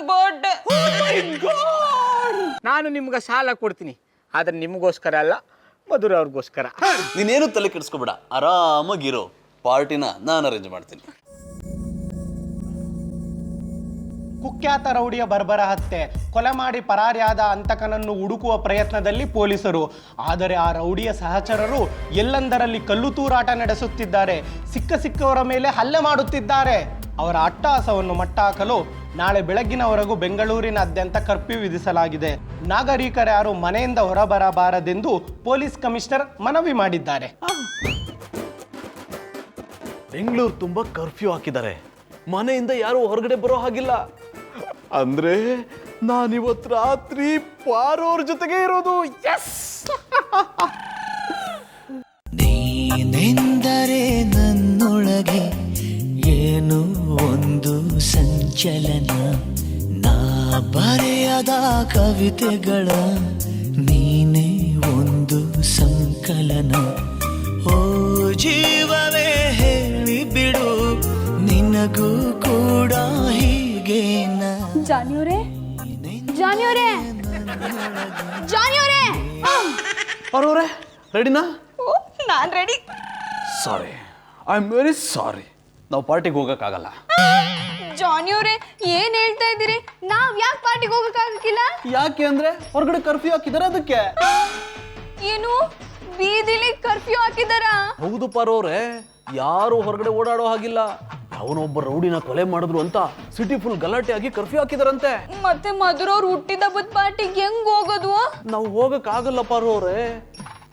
Birthday. ನಾನು ನಿಮ್ಗೆ ಸಾಲ ಕೊಡ್ತೀನಿ, ಆದ್ರೆ ನಿಮಗೋಸ್ಕರ ಅಲ್ಲ, ಮಧುರ ಅವ್ರಿಗೋಸ್ಕರ. ನೀನೇನು ತಲೆ ಕೆಡಿಸ್ಕೊಬೇಡ, ಆರಾಮಾಗಿರೋ. ಪಾರ್ಟಿನ ನಾನು ಅರೇಂಜ್ ಮಾಡ್ತೀನಿ. ಕುಖ್ಯಾತ ರೌಡಿಯ ಬರ್ಬರ ಹತ್ಯೆ, ಕೊಲೆ ಮಾಡಿ ಪರಾರಿಯಾದ ಹಂತಕನನ್ನು ಹುಡುಕುವ ಪ್ರಯತ್ನದಲ್ಲಿ ಪೊಲೀಸರು. ಆದರೆ ಆ ರೌಡಿಯ ಸಹಚರರು ಎಲ್ಲೆಂದರಲ್ಲಿ ಕಲ್ಲು ತೂರಾಟ ನಡೆಸುತ್ತಿದ್ದಾರೆ, ಸಿಕ್ಕವರ ಮೇಲೆ ಹಲ್ಲೆ ಮಾಡುತ್ತಿದ್ದಾರೆ. ಅವರ ಅಟ್ಟಹಾಸವನ್ನು ಮಟ್ಟಹಾಕಲು ನಾಳೆ ಬೆಳಗ್ಗಿನವರೆಗೂ ಬೆಂಗಳೂರಿನಾದ್ಯಂತ ಕರ್ಫ್ಯೂ ವಿಧಿಸಲಾಗಿದೆ. ನಾಗರಿಕರ್ಯಾರು ಮನೆಯಿಂದ ಹೊರಬರಬಾರದೆಂದು ಪೊಲೀಸ್ ಕಮಿಷನರ್ ಮನವಿ ಮಾಡಿದ್ದಾರೆ. ಬೆಂಗಳೂರು ತುಂಬಾ ಕರ್ಫ್ಯೂ ಹಾಕಿದ್ದಾರೆ, ಮನೆಯಿಂದ ಯಾರು ಹೊರಗಡೆ ಬರೋ ಹಾಗಿಲ್ಲ. ಅಂದ್ರೆ ನಾನಿವತ್ತು ರಾತ್ರಿ ಪಾರೋರ್ ಜೊತೆಗೆ ಇರೋದು. ಎಸ್, ನೀನೆಂದರೆ ನನ್ನೊಳಗೆ ಏನು ಒಂದು ಸಂಚಲನ, ನಾ ಬರೆಯದ ಕವಿತೆಗಳ ನೀನೇ ಒಂದು ಸಂಕಲನ. ಓ ಜೀವವೇ ಹೇಳಿ ಬಿಡು, ನಿನಗೂ ಕೂಡ ಹೀಗೇನ. ಪಾರೋರೆ ರೆಡಿನಾ? ನಾನ್ ready. Sorry, I am very sorry, ನಾವು ಪಾರ್ಟಿಗೆ ಹೋಗಕ್ಕಾಗಲ್ಲ. ಜಾನಿ ಅವರೇ, ಏನ್ ಹೇಳ್ತಾ ಇದ್ದೀರಿ? ನಾವ್ ಯಾಕೆ ಪಾರ್ಟಿಗೆ ಹೋಗಕ್ಕಾಗಕ್ಕಿಲ್ಲ? ಯಾಕೆ ಅಂದ್ರೆ ಹೊರಗಡೆ ಕರ್ಫ್ಯೂ ಹಾಕಿದ್ದಾರೆ, ಅದಕ್ಕೆ. ಏನು, ಬೀದಿಲಿ ಕರ್ಫ್ಯೂ ಹಾಕಿದಾರಾ? ಹೌದು ಪಾರೋರೆ, ಯಾರು ಹೊರಗಡೆ ಓಡಾಡೋ ಹಾಗಿಲ್ಲ. ಅವನೊಬ್ಬ ರೌಡಿನ ಕೊಲೆ ಮಾಡಿದ್ರು ಅಂತ ಸಿಟಿ ಫುಲ್ ಗಲಾಟೆ ಆಗಿ ಕರ್ಫ್ಯೂ ಹಾಕಿದಾರಂತೆ. ಮತ್ತೆ ಮಧುರ ಅವ್ರು ಹುಟ್ಟಿದ ಹಬ್ಬದ ಪಾರ್ಟಿಗೆ ಹೆಂಗ್ ಹೋಗೋದು? ನಾವು ಹೋಗಕ್ ಆಗಲ್ಲ ಪಾರೋರೆ,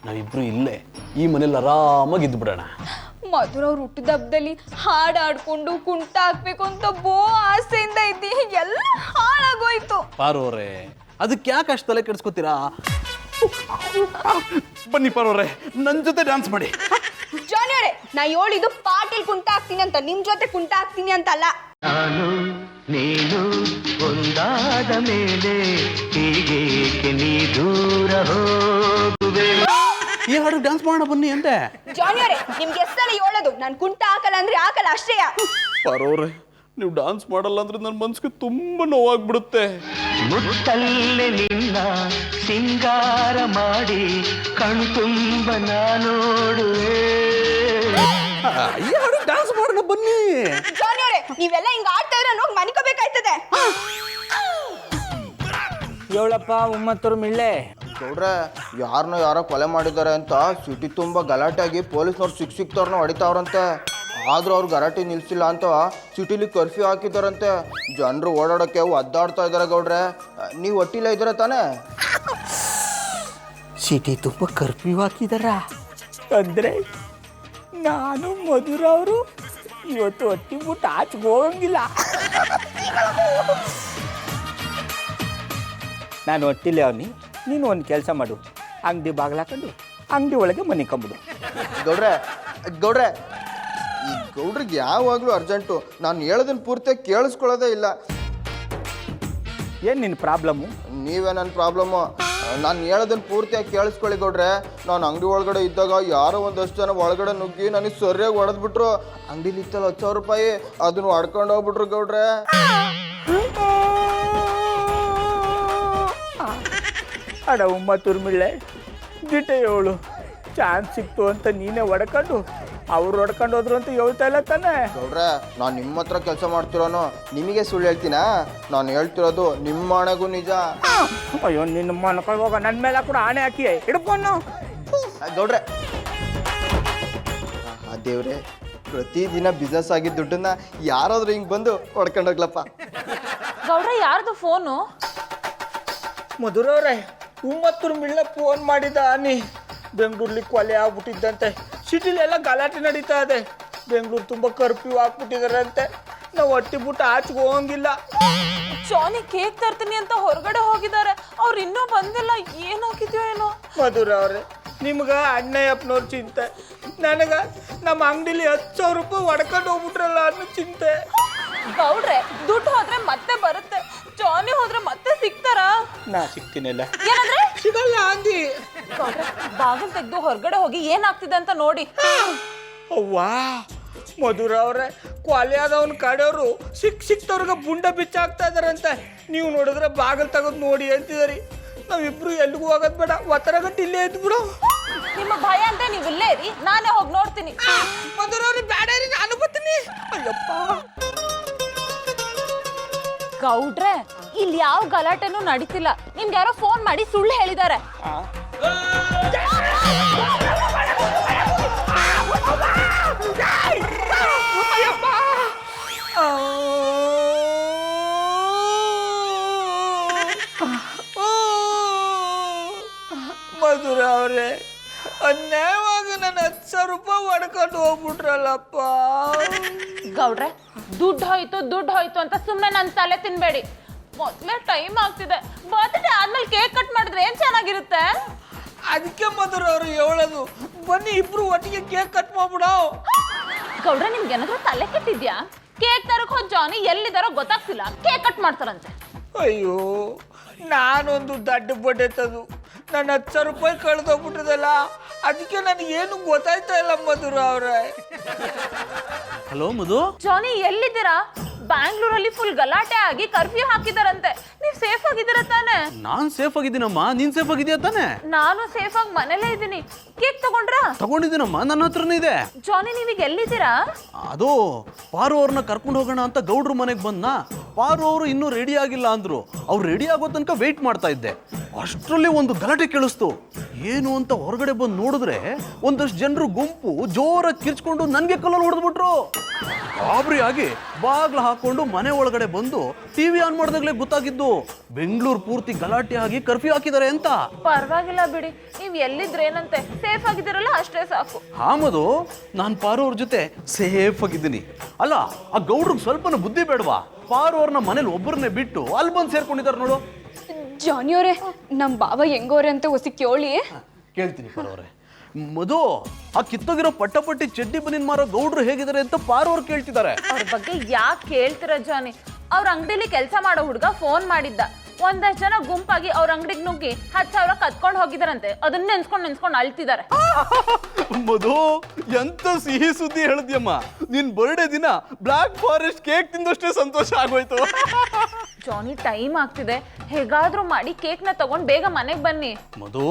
ನಾವಿಬ್ರು ಇಲ್ಲೇ ಈ ಮನೇಲಿ ಆರಾಮಾಗಿ ಇದ್ದು ಬಿಡೋಣ. ಮಧುರ ಅವ್ರು ಹುಟ್ಟಿದ ಹಬ್ಬದಲ್ಲಿ ಹಾಡು ಆಡ್ಕೊಂಡು ಕುಂಟ ಹಾಕ್ಬೇಕು ಅಂತ ಬೋ ಆಸೆಯಿಂದ ಇದ್ದಿ, ಎಲ್ಲ ಹಾಳಾಗೋಯ್ತು. ಪಾರೋರೆ, ಅದಕ್ಕೆ ಯಾಕೆ ಅಷ್ಟು ತಲೆ ಕೆಡಿಸ್ಕೊತೀರಾ? ಬನ್ನಿ ಪಾರೋರೆ, ನನ್ನ ಜೊತೆ ಡ್ಯಾನ್ಸ್ ಮಾಡಿ. ಜಾನಿ ಅವರೇ, ನಾ ಹೇಳಿದ್ದು ಪಾರ್ಟಿಲ್ ಕುಂಟ ಹಾಕ್ತೀನಿ ಅಂತ, ನಿಮ್ ಜೊತೆ ಕುಂಟ ಹಾಕ್ತೀನಿ ಅಂತ ಅಲ್ಲ. ನಾನು ನೀನು ಒಂದಾದ ಮೇಲೆ ಹೀಗೇಕೆ ನೀ ದೂರ ಹೋಗುವೆ. ಈ ಹಾಡು ಡ್ಯಾನ್ಸ್ ಮಾಡೋಣ ಬನ್ನಿ ಅಂತೆ. ಜಾನಿ ಅವರೇ, ನಿಮ್ಗೆ ಎಷ್ಟಲ್ಲ ಹೇಳೋದು, ನಾನು ಕುಂಟ ಹಾಕಲ್ಲ ಅಂದ್ರೆ ಹಾಕಲ್ಲ ಅಷ್ಟೇ. ಪಾರೋರೆ, ನೀವು ಡ್ಯಾನ್ಸ್ ಮಾಡಲ್ಲ ಅಂದ್ರೆ ನನ್ನ ಮನ್ಸಿಗೆ ತುಂಬಾ ನೋವಾಗ್ಬಿಡುತ್ತೆ. ಮುತ್ತಲ್ಲೇ ನಿನ್ನ ಸಿಂಗಾರ ಮಾಡಿ ಕಣ್ತುಂಬ ನೋಡುವೆ. ಈ ಹಾಡು ಡ್ಯಾನ್ಸ್ ಮಾಡೋಣ ಬನ್ನಿ. ಜಾನಿ ಅವರೇ, ನೀವೆಲ್ಲ ಹಿಂಗ ಆಡ್ತಾ ಇದ್ರೆ ನೋಡ್ ಮನಿಕೋಬೇಕಾಯ್ತದೆ. ಹೇಳಪ್ಪ ಉಮ್ಮತ್ತರು ಮಿಳ್ಳೆ. ಗೌಡ್ರೆ, ಯಾರೋ ಕೊಲೆ ಮಾಡಿದ್ದಾರೆ ಅಂತ ಸಿಟಿ ತುಂಬ ಗಲಾಟೆ ಆಗಿ ಪೊಲೀಸ್ನವ್ರು ಸಿಕ್ತವ್ರನ್ನ ಹೊಡಿತಾವ್ರಂತೆ. ಆದ್ರೂ ಅವ್ರು ಗಲಾಟೆ ನಿಲ್ಸಿಲ್ಲ ಅಂತ ಸಿಟಿಲಿ ಕರ್ಫ್ಯೂ ಹಾಕಿದಾರಂತೆ. ಜನರು ಓಡಾಡೋಕ್ಕೆ ಒದ್ದಾಡ್ತಾ ಇದ್ದಾರೆ. ಗೌಡ್ರೆ, ನೀವು ಒಟ್ಟಿಲ್ಲ ಇದ್ದೀರ ತಾನೇ? ಸಿಟಿ ತುಂಬ ಕರ್ಫ್ಯೂ ಹಾಕಿದಾರ ಅಂದ್ರೆ ನಾನು ಮಧುರ ಅವರು ಇವತ್ತು ಹೊಟ್ಟಿಬಿಟ್ಟು ಆಚೆಗೆ ಹೋಗಂಗಿಲ್ಲ. ನಾನು ಹೊಟ್ಟಿಲ್ಲ ಅವನಿ, ನೀನು ಒಂದು ಕೆಲಸ ಮಾಡು, ಅಂಗಡಿ ಬಾಗಿಲಾಕೊಂಡು ಅಂಗಡಿ ಒಳಗೆ ಮನಿಕೊಂಬಿಡು. ಗೌಡ್ರೆ ಈ ಗೌಡ್ರಿಗೆ ಯಾವಾಗಲೂ ಅರ್ಜೆಂಟು. ನಾನು ಹೇಳೋದನ್ನ ಪೂರ್ತಿಯಾಗಿ ಕೇಳಿಸ್ಕೊಳ್ಳೋದೇ ಇಲ್ಲ. ಏನು ನಿನ್ನ ಪ್ರಾಬ್ಲಮ್ಮು? ನೀವೇ ನನ್ನ ಪ್ರಾಬ್ಲಮ್ಮು. ನಾನು ಹೇಳೋದನ್ನ ಪೂರ್ತಿಯಾಗಿ ಕೇಳಿಸ್ಕೊಳ್ಳಿ ಗೌಡ್ರೆ. ನಾನು ಅಂಗಡಿ ಒಳಗಡೆ ಇದ್ದಾಗ ಯಾರೋ ಒಂದಷ್ಟು ಜನ ಒಳಗಡೆ ನುಗ್ಗಿ ನನಗೆ ಸರಿಯಾಗಿ ಹೊಡೆದ್ಬಿಟ್ರು. ಅಂಗಡಿಲಿ ಇತ್ತಲ್ಲ 10,000 ರೂಪಾಯಿ, ಅದನ್ನು ಹೊಡ್ಕೊಂಡು ಹೋಗ್ಬಿಟ್ರು ಗೌಡ್ರೆ. ಅಡ ಉಮ್ಮತ್ತೂರು ಮಿಳ್ಳೆ, ಗಿಟೆ ಹೇಳು, ಚಾನ್ಸ್ ಸಿಕ್ತು ಅಂತ ನೀನೇ ಹೊಡ್ಕೊಂಡು ಅವ್ರು ಹೊಡ್ಕೊಂಡು ಹೋದ್ರು ಅಂತ ಹೇಳ್ತಾ ಇಲ್ಲ ತಾನೆ? ಗೌಡ್ರೆ, ನಾನು ನಿಮ್ಮ ಹತ್ರ ಕೆಲಸ ಮಾಡ್ತಿರೋನು, ನಿಮಗೆ ಸುಳ್ಳು ಹೇಳ್ತೀನಾ? ನಾನು ಹೇಳ್ತಿರೋದು ನಿಮ್ಮ ಹಣೆಗೂ ನಿಜ. ಅಯ್ಯೋ ನಿನ್ನ ಮನ್ಕೊಂಡು ಹೋಗ, ನನ್ನ ಮೇಲೆ ಕೂಡ ಆಣೆ ಹಾಕಿ ಹಿಡ್ಕೊಂಡು. ಗೌಡ್ರೆ, ದೇವ್ರೆ, ಪ್ರತಿದಿನ ಬಿಸ್ನೆಸ್ ಆಗಿದ್ದ ದುಡ್ಡನ್ನ ಯಾರಾದ್ರೂ ಹಿಂಗೆ ಬಂದು ಹೊಡ್ಕೊಂಡೋಗ್ಲಪ್ಪ. ಗೌಡ್ರ, ಯಾರ್ದು ಫೋನು? ಮಧುರವ್ರೆ, ಉಮ್ಮತ್ತೂರು ಮಿಳ್ಳೆ ಫೋನ್ ಮಾಡಿದ ನೀ. ಬೆಂಗಳೂರಲ್ಲಿ ಕೊಲೆ ಆಗ್ಬಿಟ್ಟಿದ್ದಂತೆ, ಸಿಟಿಲೆಲ್ಲ ಗಲಾಟೆ ನಡೀತಾ ಇದೆ, ಬೆಂಗಳೂರು ತುಂಬ ಕರ್ಫ್ಯೂ ಹಾಕ್ಬಿಟ್ಟಿದ್ದಾರೆ ಅಂತೆ. ನಾವು ಹೊಟ್ಟಿಬಿಟ್ಟು ಆಚೆಗೆ ಹೋಗಂಗಿಲ್ಲ. ಜಾನಿ ಕೇಕ್ ತರ್ತೀನಿ ಅಂತ ಹೊರಗಡೆ ಹೋಗಿದ್ದಾರೆ, ಅವ್ರು ಇನ್ನೂ ಬಂದಿಲ್ಲ. ಏನಾಗಿದ್ಯೋ ಏನೋ. ಮಧುರ ಅವ್ರೆ, ನಿಮ್ಗೆ ಅಣ್ಣಯ್ಯಪ್ಪನವ್ರ ಚಿಂತೆ, ನನಗೆ ನಮ್ಮ ಅಂಗಡಿಲಿ 10,000 ರೂಪಾಯಿ ಹೊಡ್ಕೊಂಡು ಹೋಗ್ಬಿಟ್ರಲ್ಲ ಅನ್ನೋ ಚಿಂತೆ. ಗೌಡ್ರೆ, ದುಡ್ಡು ಹೋದ್ರೆ ಮತ್ತೆ ಬರುತ್ತೆ, ಜಾನಿ ಹೋದ್ರೆ ಮತ್ತೆ ಸಿಗ್ತಾರ? ನಾ ಸಿಗ್ತೀನಿಲ್ಲ. ಏನಂದ್ರೆ ಸಿಗಲ್ಲ ಅಂದಿ. ಬಾಗಿಲು ತೆಗೆದು ಹೊರಗಡೆ ಹೋಗಿ ಏನಾಗ್ತಿದೆ ಅಂತ ನೋಡಿ. ಅವ್ವಾ, ಮಧುರ ಅವ್ರೆ, ಕೊಲೆ ಆದವನ ಕಡೆಯವರು ಸಿಕ್ತವ್ರಿಗೆ ಬುಂಡ ಬಿಚ್ಚಾಕ್ತಾ ಇದಾರಂತೆ. ನೀವು ನೋಡಿದ್ರೆ ಬಾಗಿಲು ತೆಗೆದು ನೋಡಿ ಅಂತಿದಾರಿ. ನಾವಿಬ್ರು ಎಲ್ಲಿಗೂ ಹೋಗೋದು ಬೇಡ, ಒತ್ತರ ಗಂಟೆ ಇಲ್ಲೇ ಇದ್ದು ಬಿಡು. ನಿಮ್ಮ ಭಯ ಅಂತ ನೀವು ಇಲ್ಲೇ ಇರಿ, ನಾನೇ ಹೋಗಿ ನೋಡ್ತೀನಿ. ಮಧುರವ್ರಿ ಬೇಡ ರೀ, ನಾನು ಬರ್ತೀನಿ. ಅಯ್ಯಪ್ಪ ಗೌಡ್ರೆ, ಇಲ್ಲಿ ಯಾವ ಗಲಾಟೆನೂ ನಡೀತಿಲ್ಲ. ನಿಮ್ಗೆ ಯಾರೋ ಫೋನ್ ಮಾಡಿ ಸುಳ್ಳು ಹೇಳಿದ್ದಾರೆ. ಮಧುರ ಅವರೇ, ಅನ್ಯಾಯವಾಗಿ ನನ್ನ 10,000 ರೂಪಾಯಿ ಹೊಡ್ಕೊಂಡು ಹೋಗ್ಬಿಟ್ರಲ್ಲಪ್ಪ. ಗೌಡ್ರೆ, ದುಡ್ಡು ಹೋಯ್ತು ಅಂತ ಸುಮ್ಮನೆ ನನ್ನ ತಲೆ ತಿನ್ಬೇಡಿ. ಮೊದ್ಲೇ ಟೈಮ್ ಆಗ್ತಿದೆ. ಬರ್ತ್ಡೇ ಆದ್ಮೇಲೆ ಕೇಕ್ ಕಟ್ ಮಾಡಿದ್ರೆ ಏನ್ ಚೆನ್ನಾಗಿರುತ್ತೆ. ಅದಕ್ಕೆ ಮಧುರ ಅವರು ಹೇಳೋದು, ಬನ್ನಿ ಇಬ್ರು ಒಟ್ಟಿಗೆ ಕೇಕ್ ಕಟ್ ಮಾಡ್ಬಿಡೋ. ಗೌಡ್ರೆ, ನಿಮ್ಗೆ ಏನಾದ್ರೂ ತಲೆ ಕೆಟ್ಟಿದ್ಯಾ? ಕೇಕ್ ತರಕ್ ಹೋದ್ ಜಾನಿ ಎಲ್ಲಿದಾರೋ ಗೊತ್ತಾಗ್ತಿಲ್ಲ, ಕೇಕ್ ಕಟ್ ಮಾಡ್ತಾರಂತೆ. ಅಯ್ಯೋ, ನಾನೊಂದು ದಡ್ಡ ಬಡ್ಡೆತದು, ನನ್ನ 10,000 ರೂಪಾಯಿ ಕಳೆದೋಗ್ಬಿಟ್ಟಿದಲ್ಲ, ಅದಕ್ಕೆ ನನಗೇನು ಗೊತ್ತಾಯ್ತಾ ಇಲ್ಲ ಮಧುರ ಅವ್ರೆ. ಹಲೋ ಮಧು. ಜಾನಿ ಎಲ್ಲಿದ್ದೀರಾ? ಬ್ಯಾಂಗ್ಳೂರಲ್ಲಿ ಫುಲ್ ಗಲಾಟೆ ಆಗಿ ಕರ್ಫ್ಯೂ ಹಾಕಿದಾರಂತೆ. ನೀವ್ ಸೇಫ್ ಆಗಿದ್ದೀರಾ ತಾನೆ? ನಾನ್ ಸೇಫ್ ಆಗಿದ್ದೀನಮ್ಮ, ನೀನ್ ಸೇಫ್ ಆಗಿದ್ಯಾ ತಾನೆ? ನಾನು ಸೇಫ್ ಆಗಿ ಮನೇಲೇ ಇದ್ದೀನಿ. ಕೇಕ್ ತಗೊಂಡ್ರಾ? ತಗೊಂಡಿದ್ದೀನಮ್ಮ, ನನ್ನ ಹತ್ರನೇ ಇದೆ. ಜಾನಿ, ನೀವೀಗ ಎಲ್ಲಿದ್ದೀರಾ? ಅದು ಪಾರು ಅವ್ರನ್ನ ಕರ್ಕೊಂಡು ಹೋಗೋಣ ಅಂತ ಗೌಡ್ರ ಮನೆಗೆ ಬಂದ. ಪಾರು ಅವರು ಇನ್ನೂ ರೆಡಿ ಆಗಿಲ್ಲ ಅಂದ್ರು. ಅವ್ರು ರೆಡಿ ಆಗೋ ತನಕ ವೆಯ್ಟ್ ಮಾಡ್ತಾ ಇದ್ದೆ. ಅಷ್ಟರಲ್ಲಿ ಒಂದು ಗಲಾಟೆ ಕೇಳಿಸ್ತು. ಏನು ಅಂತ ಹೊರಗಡೆ ಬಂದು ನೋಡಿದ್ರೆ ಒಂದಷ್ಟು ಜನರು ಗುಂಪು ಜೋರಾಗಿ ಕಿರ್ಚ್ಕೊಂಡು ನನಗೆ ಕಲ್ಲಲ್ಲಿ ಹೊಡೆದ್ಬಿಟ್ರು. ಗಾಬರಿ ಆಗಿ ಬಾಗ್ಲು ಹಾಕೊಂಡು ಮನೆ ಒಳಗಡೆ ಬಂದು ಟಿವಿ ಆನ್ ಮಾಡಿದಾಗಲೇ ಗೊತ್ತಾಗಿದ್ದು ಬೆಂಗಳೂರು ಪೂರ್ತಿ ಗಲಾಟೆ ಆಗಿ ಕರ್ಫ್ಯೂ ಹಾಕಿದ್ದಾರೆ ಅಂತ. ಪರವಾಗಿಲ್ಲ ಬಿಡಿ, ನೀವ್ ಎಲ್ಲಿದ್ರೇನಂತೆ, ಸೇಫ್ ಆಗಿದ್ದೀರಲ್ಲ ಅಷ್ಟೇ ಸಾಕು. ಹಾಮದು, ನಾನು ಪಾರು ಅವ್ರ ಜೊತೆ ಸೇಫ್ ಆಗಿದ್ದೀನಿ. ಅಲ್ಲ, ಆ ಗೌಡ್ರಿಗೆ ಸ್ವಲ್ಪನೂ ಬುದ್ಧಿ ಬೇಡವಾ? ಪಾರು ಅವ್ರನ್ನ ಮನೇಲಿ ಒಬ್ಬರನ್ನೇ ಬಿಟ್ಟು ಅಲ್ಲಿ ಬಂದು ಸೇರ್ಕೊಂಡಿದ್ದಾರೆ ನೋಡು. ಜಾನಿಯವರೇ, ನಮ್ಮ ಬಾವ ಹೆಂಗೋರೆ ಅಂತ ಹೊಸಿ ಕೇಳಿ. ಕೇಳ್ತೀನಿ ಪಾರು ಅವರೇ. ಮಧು, ಆ ಕಿತ್ತೋಗಿರೋ ಪಟ್ಟಪಟ್ಟಿ ಚಡ್ಡಿ ಬನಿನ್ ಮಾರೋ ಗೌಡ್ರು ಹೇಗಿದ್ದಾರೆ ಅಂತ ಪಾರು ಅವ್ರು ಕೇಳ್ತಿದ್ದಾರೆ. ಅವ್ರ ಬಗ್ಗೆ ಯಾಕೆ ಕೇಳ್ತೀರ ಜಾನಿ? ಅವ್ರ ಅಂಗಡಿಲಿ ಕೆಲಸ ಮಾಡೋ ಹುಡುಗ ಫೋನ್ ಮಾಡಿದ್ದ. ಒಂದಷ್ಟು ಜನ ಗುಂಪಾಗಿ ಅವ್ರ ಅಂಗಡಿಗೆ ನುಗ್ಗಿ 10,000 ಕತ್ಕೊಂಡು ಹೋಗಿದಾರಂತೆ. ಅದನ್ನ ನೆನ್ಸ್ಕೊಂಡು ಅಳ್ತಿದ್ದಾರೆ. ಮಧು, ಎಂತ ಸಿಹಿ ಸುದ್ದಿ ಹೇಳಿದ್ಯಮ್ಮ. ನಿನ್ ಬರ್ಡೇ ದಿನ ಬ್ಲಾಕ್ ಫಾರೆಸ್ಟ್ ಕೇಕ್ ತಿಂದಷ್ಟೇ ಸಂತೋಷ ಆಗೋಯ್ತು. ಜಾನಿ, ಟೈಮ್ ಆಗ್ತಿದೆ, ಹೇಗಾದ್ರೂ ಮಾಡಿ ಕೇಕ್ನ ತಗೊಂಡ್ ಬೇಗ ಮನೆಗೆ ಬನ್ನಿ. ಮಧು,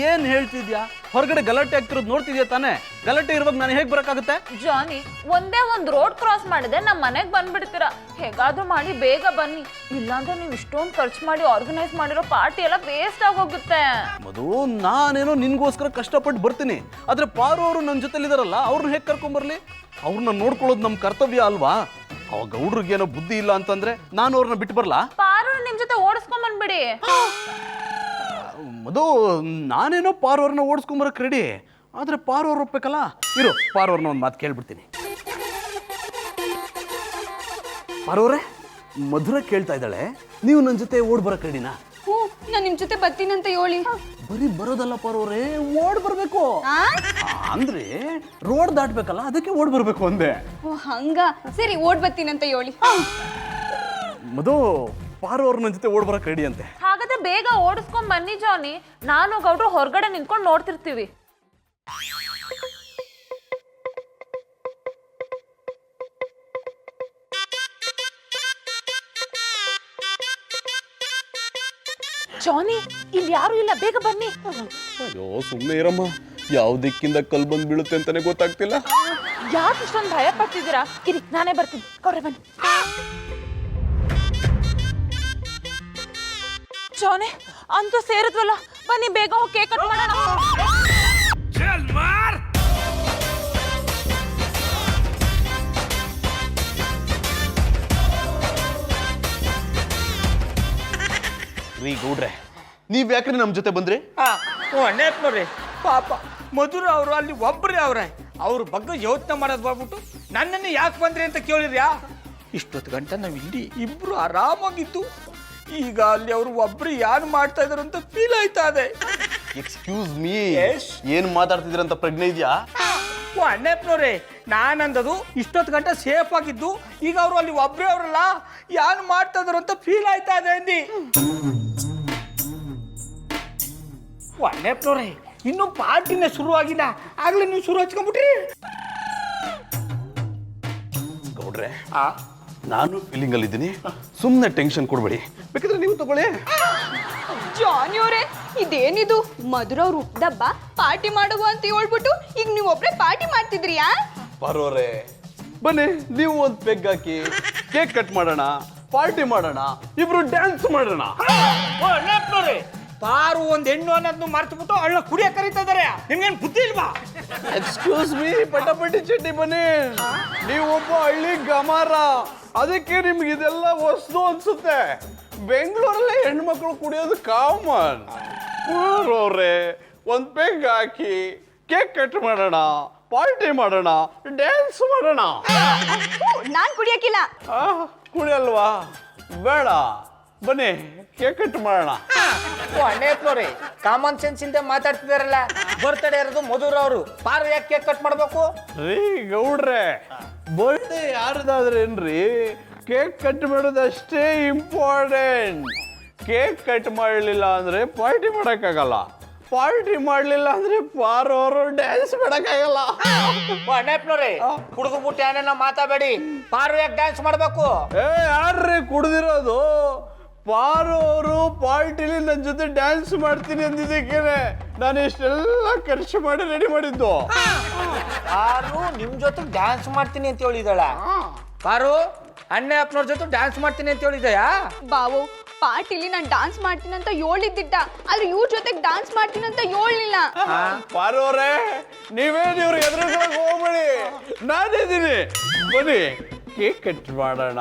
ಏನ್ ಹೇಳ್ತಿದ್ಯಾ? ಹೊರಗಡೆ ಗಲಾಟೆ ಆಗ್ತಿರೋದು ನೋಡ್ತಿದ್ಯಾ ತಾನೆ? ಗಲಾಟೆ ಇರುವಾಗ ನಾನು ಹೇಗೆ ಬರಕ್ಕಾಗುತ್ತೆ? ಜಾನಿ, ಒಂದೇ ಒಂದು ರೋಡ್ ಕ್ರಾಸ್ ಮಾಡಿದೆ ನಮ್ಮ ಮನೆಗೆ ಬಂದ್ಬಿಡ್ತೀರಾ. ಹೇಗಾದ್ರೂ ಮಾಡಿ ಬೇಗ ಬನ್ನಿ, ಇಲ್ಲಾಂದ್ರೆ ನೀವು ಇಷ್ಟೊಂದು ಖರ್ಚು ಮಾಡಿ ಆರ್ಗನೈಸ್ ಮಾಡಿರೋ ಪಾರ್ಟಿ ಎಲ್ಲ ವೇಸ್ಟ್ ಆಗೋಗುತ್ತೆ. ಮಧು, ನಾನೇನೋ ನಿನ್ಗೋಸ್ಕರ ಕಷ್ಟಪಟ್ಟು ಬರ್ತೀನಿ, ಆದ್ರೆ ಪಾರು ಅವರು ನನ್ನ ಜೊತೆಲಿದಾರಲ್ಲ, ಅವ್ರನ್ನ ಹೇಗೆ ಕರ್ಕೊಂಬರ್ಲಿ? ಅವ್ರನ್ನ ನೋಡ್ಕೊಳ್ಳೋದು ನಮ್ಮ ಕರ್ತವ್ಯ ಅಲ್ವಾ? ಅವ ಗೌಡ್ರಿಗೇನೋ ಬುದ್ಧಿ ಇಲ್ಲ ಅಂತಂದ್ರೆ ನಾನು ಅವ್ರನ್ನ ಬಿಟ್ಟು ಬರ್ಲಾ? ಪಾರು ನಿಮ್ ಜೊತೆ ಓಡಿಸ್ಕೊಂಡ್ ಬಂದ್ಬಿಡಿ. ಮಧು, ನಾನೇನೋ ಪಾರು ಅವ್ರನ್ನ ಓಡಿಸ್ಕೊಂಬರಕ್ ರೆಡಿ, ಆದ್ರೆ ಪಾರು ಅವ್ರು ಒಪ್ಬೇಕಲ್ಲ. ಇರು, ಪಾರು ಅವ್ರನ್ನ ಒಂದು ಮಾತು ಕೇಳ್ಬಿಡ್ತೀನಿ. ಪಾರು ಅವರೇ, ಮಧುರ ಕೇಳ್ತಾ ಇದ್ದಾಳೆ, ನೀವು ನನ್ನ ಜೊತೆ ಓಡ್ ಬರಕ್ ರೆಡಿನಾ? ಹ್ಞೂ, ನಾನು ನಿಮ್ಮ ಜೊತೆ ಬರ್ತೀನಂತ ಹೇಳಿ. ಬರೀ ಬರೋದಲ್ಲ ಪಾರು ಅವರೇ, ಓಡ್ ಬರ್ಬೇಕು. ಅಂದ್ರೆ ರೋಡ್ ದಾಟ್ಬೇಕಲ್ಲ, ಅದಕ್ಕೆ ಓಡ್ ಬರ್ಬೇಕು ಅಂದೆ. ಓ ಹಂಗ, ಸರಿ ಓಡ್ ಬರ್ತೀನಂತ ಹೇಳಿ. ಮಧು, ಪಾರು ಅವ್ರ ನನ್ನ ಜೊತೆ ಓಡ್ ಬರಕ್ ರೆಡಿ ಅಂತೆ. ಹಾಗಾದ್ರೆ ಬೇಗ ಓಡಿಸ್ಕೊಂಡ್ ಬನ್ನಿ ಜಾನಿ. ನಾನು ಗೌಡ್ರು ಹೊರಗಡೆ ನಿಂತ್ಕೊಂಡು ನೋಡ್ತಿರ್ತೀವಿ. ಜಾನಿ, ಇಲ್ಲಿ ಯಾರು ಇಲ್ಲ, ಬೇಗ ಬನ್ನಿ. ಅಯ್ಯೋ, ಸುಮ್ಮನೆ ಇರಮ್ಮ. ಯಾವ ದಿಕ್ಕಿಂದ ಕಲ್ ಬಂದ್ ಬೀಳುತ್ತೆ ಅಂತಾನೆ ಗೊತ್ತಾಗ್ತಿಲ್ಲ. ಯಾಕೆ ಇಷ್ಟೊಂದು ಭಯ ಪಡ್ತಿದ್ದೀರಾ? ಇರಿ, ನಾನೇ ಬರ್ತೀನಿ. ಗೌಡ್ರೆ ಬನ್ನಿ. ಜಾನಿ, ಅಂತೂ ಸೇರಿದ್ವಲ್ಲ, ಬನ್ನಿ ಬೇಗ ಹೋಗಿ ಕೇಕ್ ಕಟ್ ಮಾಡೋಣ. ರೀ ಗೌಡ್ರೆ, ನೀವ್ ಯಾಕ್ರಿ ನಮ್ ಜೊತೆ ಬಂದ್ರಿ? ನೆಪ್ ನೋಡ್ರಿ, ಪಾಪ ಮಧುರ ಅವರು ಅಲ್ಲಿ ಒಬ್ಬರೇ ಅವ್ರೆ. ಅವ್ರ ಬಗ್ಗೆ ಯೋಚನೆ ಮಾಡೋದು ಬರ್ಬಿಟ್ಟು ನನ್ನನ್ನು ಯಾಕೆ ಬಂದ್ರಿ ಅಂತ ಕೇಳಿದ್ಯಾ? ಇಷ್ಟೊತ್ತು ಗಂಟೆ ನಾವು ಇಲ್ಲಿ ಇಬ್ರು ಆರಾಮಾಗಿದ್ದು, ಈಗ ಅಲ್ಲಿ ಅವರು ಒಬ್ರು ಯಾರು ಮಾಡ್ತಾ ಇದಾರೆ ಅಂತ ಫೀಲ್ ಆಯ್ತಾ ಇದೆ. Excuse me, Yes? ಏನ್ ಮಾತಾಡ್ತಿದ್ರಂತ ಪ್ರಜ್ಞೆ ಇದೆಯಾ? ಅಣ್ಣಪ್ಪನವ್ರೆ, ನಾನಂದದು ಇಷ್ಟೊತ್ತು ಗಂಟೆ ಸೇಫ್ ಆಗಿದ್ದು, ಈಗ ಅವರು ಅಲ್ಲಿ ಒಬ್ಬರೇ ಅವರಲ್ಲ, ಯಾರು ಮಾಡ್ತಾ ಇದಾರೆ ಅಂತ ಫೀಲ್ ಆಯ್ತಾ ಇದೆ ಅಂದಿ. ಅಣ್ಣಪ್ಪನವ್ರೆ, ಇನ್ನೂ ಪಾರ್ಟಿನೇ ಶುರು ಆಗಿಲ್ಲ, ಆಗ್ಲೇ ನೀವು ಶುರು ಹಚ್ಕೊಂಡ್ಬಿಟ್ರಿ. ಗೌಡ್ರೆ, ನಾನು ಫೀಲಿಂಗಲ್ಲಿ ಇದ್ದೀನಿ, ಸುಮ್ಮನೆ ಟೆನ್ಷನ್ ಕೊಡಬೇಡಿ, ಬೇಕಾದ್ರೆ ನೀವು ತಗೊಳ್ಳಿ. ಜಾನಿ ಅವರೇ, ಇದೇನಿದು ಮಧುರ ಅವ್ರ ಹುಟ್ಟದಬ್ಬ ಪಾರ್ಟಿ ಮಾಡುವ ಅಂತ ಹೇಳ್ಬಿಟ್ಟು ಈಗ ನೀವು ಒಬ್ರೇ ಪಾರ್ಟಿ ಮಾಡ್ತಿದ್ರಿಯಾ? ಬರೋರೆ ಬನ್ನಿ, ನೀವು ಒಂದು ಪೆಗ್ ಹಾಕಿ ಕೇಕ್ ಕಟ್ ಮಾಡೋಣ, ಪಾರ್ಟಿ ಮಾಡೋಣ, ಇಬ್ರು ಡ್ಯಾನ್ಸ್ ಮಾಡೋಣ. ಪಾರು ಒಂದ್ ಹೆಣ್ಣು ಅನ್ನೋದನ್ನು ಮರ್ತ್ಬಿಟ್ಟು ಅವಳ ಕುಡಿಯ ಕರೀತಾ ಇದಾರೆ. ನಿಮ್ಗೇನ್ ಬುದ್ಧಿ ಇಲ್ವಾ? ಎಕ್ಸ್ಕ್ಯೂಸ್ ಮೀ ಪಟಾಪಟಿ ಚಡ್ಡಿ, ಬನ್ನಿ. ನೀವೊಬ್ಬ ಹಳ್ಳಿ ಗಮಾರ, ಅದಕ್ಕೆ ನಿಮ್ಗೆ ಇದೆಲ್ಲ ಹೊಸ್ತು ಅನ್ಸುತ್ತೆ. ಬೆಂಗಳೂರಲ್ಲೇ ಹೆಣ್ಮಕ್ಳು ಕುಡಿಯೋದು ಕಾಮನ್. ಅವ್ರೆ ಒಂದ್ ಪೆಗ್ ಹಾಕಿ ಕೇಕ್ ಕಟ್ ಮಾಡೋಣ, ಪಾರ್ಟಿ ಮಾಡೋಣ, ಡ್ಯಾನ್ಸ್ ಮಾಡೋಣ. ನಾನ್ ಕುಡಿಯಕ್ಕಿಲ್ಲ. ಕುಡಿಯಲ್ವಾ? ಬೇಡ, ಬನ್ನಿ ಕೇಕ್ ಕಟ್ ಮಾಡೋಣ. ಅಣ್ಣೇಪ್ನವ್ರಿ ಕಾಮನ್ ಸೆನ್ಸ್ ಇಂದ ಮಾತಾಡ್ತಿದಾರಲ್ಲ. ಬರ್ತ್ಡೇ ಇರೋದು ಮಧುರ ಅವರು, ಪಾರು ಯಾಕೆ ಕೇಕ್ ಕಟ್ ಮಾಡ್ಬೇಕು? ರೀ ಗೌಡ್ರೆ, ಬರ್ಡೇ ಯಾರ್ದಾದ್ರೇನ್ರಿ, ಕೇಕ್ ಕಟ್ ಮಾಡೋದು ಅಷ್ಟೇ ಇಂಪಾರ್ಟೆಂಟ್. ಕೇಕ್ ಕಟ್ ಮಾಡಲಿಲ್ಲ ಅಂದ್ರೆ ಪಾರ್ಟಿ ಮಾಡೋಕ್ಕಾಗಲ್ಲ, ಪಾರ್ಟಿ ಮಾಡಲಿಲ್ಲ ಅಂದ್ರೆ ಪಾರು ಅವರು ಡ್ಯಾನ್ಸ್ ಮಾಡೋಕ್ಕಾಗಲ್ಲ. ಅಣ್ಣೇಪ್ನವ್ರಿ ಕುಡಿದು ಬಿಟ್ಟು ಏನೇನೋ ಮಾತಾಡಬೇಡಿ. ಪಾರು ಯಾಕೆ ಡ್ಯಾನ್ಸ್ ಮಾಡ್ಬೇಕು? ಯಾರ್ರಿ ಕುಡ್ದಿರೋದು? ಪಾರು ಅವರು ಪಾರ್ಟಿಲಿ ನನ್ನ ಜೊತೆ ಡ್ಯಾನ್ಸ್ ಮಾಡ್ತೀನಿ ಅಂದಿದ್ದಕ್ಕೇನೆ ನಾನು ಇಷ್ಟೆಲ್ಲ ಖರ್ಚು ಮಾಡಿ ರೆಡಿ ಮಾಡಿದ್ದು. ಪಾರು ನಿಮ್ ಜೊತೆ ಡ್ಯಾನ್ಸ್ ಮಾಡ್ತೀನಿ ಅಂತ ಹೇಳಿದಳ. ಪಾರು ಅಣ್ಣಪ್ಪನವ್ರ ಜೊತೆ ಡ್ಯಾನ್ಸ್ ಮಾಡ್ತೀನಿ ಅಂತ ಹೇಳಿದಯಾ? ಬಾವು, ಪಾರ್ಟಿಲಿ ನಾನು ಡಾನ್ಸ್ ಮಾಡ್ತೀನಿ ಅಂತ ಹೇಳಿದ್ದಿಟ್ಟ, ಆದ್ರೆ ಇವ್ರ ಜೊತೆಗೆ ಡಾನ್ಸ್ ಮಾಡ್ತೀನಿ ಅಂತ ಹೇಳಿಲ್ಲ. ಪಾರು ಅವರೇ, ನೀವೇನು ಇವ್ರು ಎದುರುಗಳಿಗೆ ಹೋಗ್ಬೇಡಿ, ನಾನಿದ್ದೀನಿ. ಬನ್ನಿ ಕೇಕ್ ಕಟ್ ಮಾಡೋಣ,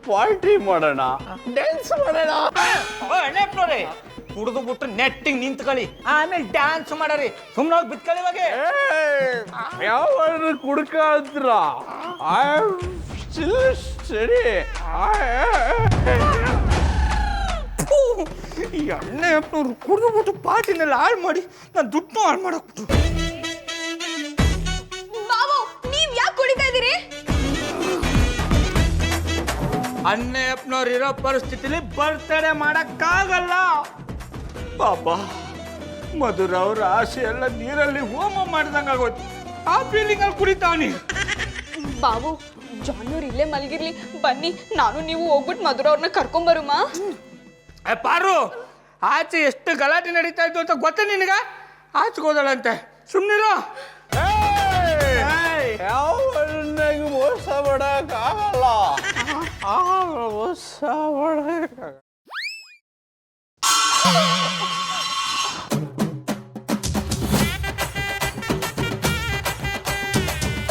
ಪಾರ್ಟಿ ಮಾಡೋಣ, ಡ್ಯಾನ್ಸ್ ಮಾಡೋಣ. ಅಣ್ಣಪ್ಪನವ್ರಿ ಕುಡಿದು ಬಿಟ್ಟು ನೆಟ್ಟಿಗೆ ನಿಂತ್ಕೊಳ್ಳಿ, ಆಮೇಲೆ ಡ್ಯಾನ್ಸ್ ಮಾಡರಿ. ಸುಮ್ಮನೆ ಹೋಗಿ ಬಿತ್ಕೊಳ್ಳಿ ಇವಾಗ. ಯಾವ ಕುಡ್ಕ ಅಂದ್ರ ಐ ಆಮ್ ಸ್ಟಿಲ್ ಸ್ಟಡಿ. ಈ ಅಣ್ಣಪ್ಪನವ್ರು ಕುಡಿದು ಬಿಟ್ಟು ಪಾರ್ಟಿನೆಲ್ಲ ಹಾಳು ಮಾಡಿ ನಾನು ದುಡ್ಡು ಹಾಳು ಮಾಡಕ್ಬಿಟ್ಟು. ಬಾವು, ನೀವ್ ಯಾಕೆ ಕುಡಿತಾ ಇದೀರಿ? ಅಣ್ಣಪ್ಪನವ್ರು ಇರೋ ಪರಿಸ್ಥಿತಿಲಿ ಬರ್ತಡೇ ಮಾಡಕ್ಕಾಗಲ್ಲ. ಪಾಪ ಮಧುರ ಅವ್ರ ಆಸೆ ಎಲ್ಲ ನೀರಲ್ಲಿ ಹೋಮ ಮಾಡಿದಂಗ ಆಗೋಯ್ತು. ಆ ಫೀಲಿಂಗ್ ಅಲ್ಲಿ ಕುಡಿತಾವನಿ. ಬಾವು, ಜಾನೂರ್ ಇಲ್ಲೇ ಮಲಗಿರ್ಲಿ, ಬನ್ನಿ ನಾನು ನೀವು ಹೋಗ್ಬಿಟ್ಟು ಮಧುರ ಅವ್ರನ್ನ ಕರ್ಕೊಂಬರುಮಾ. ಪಾರು, ಆಚೆ ಎಷ್ಟು ಗಲಾಟೆ ನಡೀತಾ ಇತ್ತು ಅಂತ ಗೊತ್ತ ನಿನಗ? ಆಚೆಗೆ ಹೋದಳಂತೆ, ಸುಮ್ಮನಿರೋ. ಯಾವ ಮೋಸ ಮಾಡಕ್ಕಾಗಲ್ಲ, ಮೋಸ ಮಾಡಕ್ಕಾಗಲ್ಲ.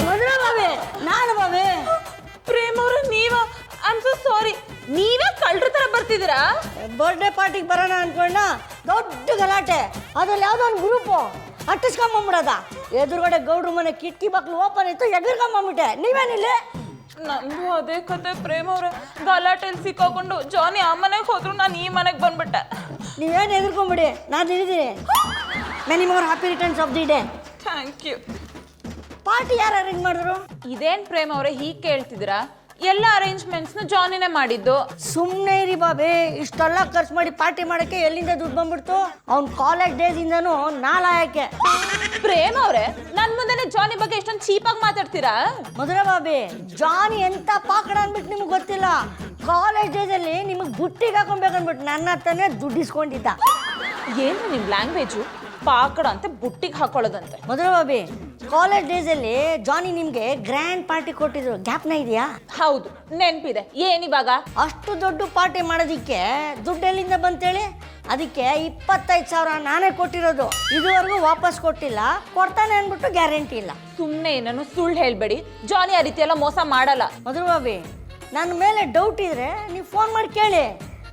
ಮಧುರ ಬಾಬೆ, ನಾನು ಬಾಬೆ. ಪ್ರೇಮ್ ಅವ್ರ ನೀವ? I am so sorry. ನೀವೇ ಕಳ್ರ ತರ ಬರ್ತಿದ್ದೀರಾ? ಬರ್ಡೇ ಪಾರ್ಟಿಗೆ ಬರೋಣ ಅನ್ಕೊಂಡ, ದೊಡ್ಡ ಗಲಾಟೆ. ಅದ್ರಲ್ಲಿ ಯಾವ್ದೋ ಒಂದು ಗ್ರೂಪು ಅಟ್ಟಿಸ್ಕೊಂಬಂದ್ಬಿಡದ. ಎದುರುಗಡೆ ಗೌಡ್ರ ಮನೆ ಕಿಟಕಿ ಬಾಕ್ಲು ಓಪನ್ ಇತ್ತು, ಎಗರ್ಕೊಂಬಂದ್ಬಿಟ್ಟೆ. ನೀವೇನಿಲ್ಲ? ನಂದು ಅದೇ ಕತೆ ಪ್ರೇಮ್ ಅವ್ರೆ. ಗಲಾಟೆಲ್ ಸಿಕ್ಕಾಕೊಂಡು ಜಾನಿ ಆ ಮನೆಗೆ ಹೋದ್ರು, ನಾನು ಈ ಮನೆಗೆ ಬಂದ್ಬಿಟ್ಟೆ. ನೀವೇನು ಎದುರ್ಕೊಂಬಿಡಿ, ನಾನು ಇದ್ದೀನಿ. Many more happy returns of the day. Thank you. Party ಯಾರು ಅರೇಂಜ್ ಮಾಡಿದ್ರು? ಇದೇನ್ ಪ್ರೇಮ್ ಅವ್ರೆ ಹೀಗೆ ಕೇಳ್ತಿದ್ದೀರಾ? ಎಲ್ಲ ಅರೇಂಜ್ಮೆಂಟ್ಸ್ನ ಜಾನಿನೇ ಮಾಡಿದ್ದು. ಸುಮ್ಮನೆ ಇರಿ ಬಾಬೆ, ಇಷ್ಟೆಲ್ಲ ಖರ್ಚು ಮಾಡಿ ಪಾರ್ಟಿ ಮಾಡೋಕ್ಕೆ ಎಲ್ಲಿಂದ ದುಡ್ಡು ಬಂದ್ಬಿಡ್ತು? ಅವ್ನು ಕಾಲೇಜ್ ಡೇಸಿಂದನೂ ನಾಲಾಯಕ್ಕೆ. ಪ್ರೇಮ್ ಅವ್ರೆ, ನನ್ ಮುಂದೆನೆ ಜಾನಿ ಬಗ್ಗೆ ಎಷ್ಟೊಂದು ಚೀಪಾಗಿ ಮಾತಾಡ್ತೀರಾ? ಮಧುರ ಬಾಬಿ, ಜಾನಿ ಎಂತ ಪಾಕಡ ಅಂದ್ಬಿಟ್ಟು ನಿಮ್ಗೆ ಗೊತ್ತಿಲ್ಲ. ಕಾಲೇಜ್ ಡೇಸಲ್ಲಿ ನಿಮಗೆ ಬುಟ್ಟಿಗೆ ಹಾಕೊಬೇಕಂದ್ಬಿಟ್ಟು ನನ್ನ ಹತ್ರನೇ ದುಡ್ಡು ಇಸ್ಕೊಂಡಿದ್ದ. ಏನು ನಿಮ್ ಲ್ಯಾಂಗ್ವೇಜು? ಪಾಕಡ ಅಂತ ಬುಟ್ಟಿಗೆ ಹಾಕೊಳ್ಳೋದಂತೆ. ಮಧುರ ಬಾಬಿ, ಕಾಲೇಜ್ ಡೇಸಲ್ಲಿ ಜಾನಿ ನಿಮ್ಗೆ ಗ್ರ್ಯಾಂಡ್ ಪಾರ್ಟಿ ಕೊಟ್ಟಿದ್ರು, ಜ್ಞಾಪನ ಇದೆಯಾ? ಹೌದು, ನೆನ್ಪಿದೆ. ಏನಿವಾಗ? ಅಷ್ಟು ದೊಡ್ಡ ಪಾರ್ಟಿ ಮಾಡೋದಿಕ್ಕೆ ದುಡ್ಡು ಎಲ್ಲಿಂದ ಬಂತೇಳಿ? ಅದಕ್ಕೆ 25,000 ನಾನೇ ಕೊಟ್ಟಿರೋದು. ಇದುವರೆಗೂ ವಾಪಸ್ ಕೊಟ್ಟಿಲ್ಲ, ಕೊಡ್ತಾನೆ ಅಂದ್ಬಿಟ್ಟು ಗ್ಯಾರಂಟಿ ಇಲ್ಲ. ಸುಮ್ಮನೆ ಏನನ್ನು ಸುಳ್ಳು ಹೇಳ್ಬೇಡಿ. ಜಾನಿ ಆ ರೀತಿ ಎಲ್ಲ ಮೋಸ ಮಾಡಲ್ಲ. ಮಧುರ ಬಾಬಿ, ನನ್ನ ಮೇಲೆ ಡೌಟ್ ಇದ್ರೆ ನೀವು ಫೋನ್ ಮಾಡಿ ಕೇಳಿ,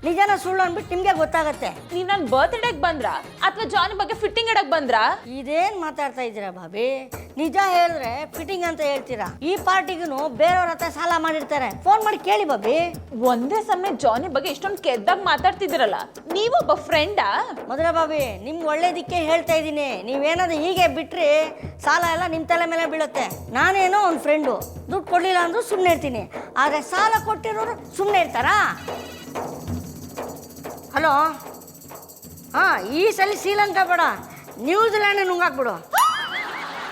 ನಿಜಾನ ಸುಳ್ಳು ಅಂದ್ಬಿಟ್ಟು ನಿಮ್ಗೆ ಗೊತ್ತಾಗತ್ತೆ. ನೀವ್ ನನ್ ಬರ್ತ್ಡೇಗೆ ಬಂದ್ರಾ ಅಥವಾ ಜಾನಿ ಬಗ್ಗೆ ಫಿಟ್ಟಿಂಗ್ ಇಡಕ್ ಬಂದ್ರಾ? ಇದೇನ್ ಮಾತಾಡ್ತಾ ಇದ್ದೀರಾ ಬಾಬಿ? ನಿಜ ಹೇಳಿದ್ರೆ ಫಿಟ್ಟಿಂಗ್ ಅಂತ ಹೇಳ್ತೀರಾ. ಈ ಪಾರ್ಟಿಗೂ ಬೇರೆಯವ್ರ ಹತ್ರ ಸಾಲ ಮಾಡಿರ್ತಾರೆ, ಫೋನ್ ಮಾಡಿ ಕೇಳಿ ಬಾಬಿ. ಒಂದೇ ಸಮಯ ಜಾನಿ ಬಗ್ಗೆ ಇಷ್ಟೊಂದು ಕೆದ್ದಾಗ ಮಾತಾಡ್ತಿದ್ದೀರಲ್ಲ, ನೀವೊಬ್ಬ ಫ್ರೆಂಡಾ? ಮಧುರ ಬಾಬಿ, ನಿಮ್ಗೆ ಒಳ್ಳೇದಕ್ಕೆ ಹೇಳ್ತಾ ಇದ್ದೀನಿ. ನೀವೇನಾದ್ರು ಹೀಗೆ ಬಿಟ್ರಿ ಸಾಲ ಎಲ್ಲ ನಿಮ್ಮ ತಲೆ ಮೇಲೆ ಬೀಳುತ್ತೆ. ನಾನೇನೋ ಒಂದು ಫ್ರೆಂಡು, ದುಡ್ಡು ಕೊಡಲಿಲ್ಲ ಅಂದ್ರೂ ಸುಮ್ಮನೆ ಇರ್ತೀನಿ, ಆದರೆ ಸಾಲ ಕೊಟ್ಟಿರೋರು ಸುಮ್ಮನೆ ಇರ್ತಾರಾ? ಹಲೋ, ಹಾಂ, ಈ ಸಲ ಶ್ರೀಲಂಕಾ ಬೇಡ, ನ್ಯೂಜಿಲ್ಯಾಂಡ್ ನುಂಗಾಕ್ಬಿಡು.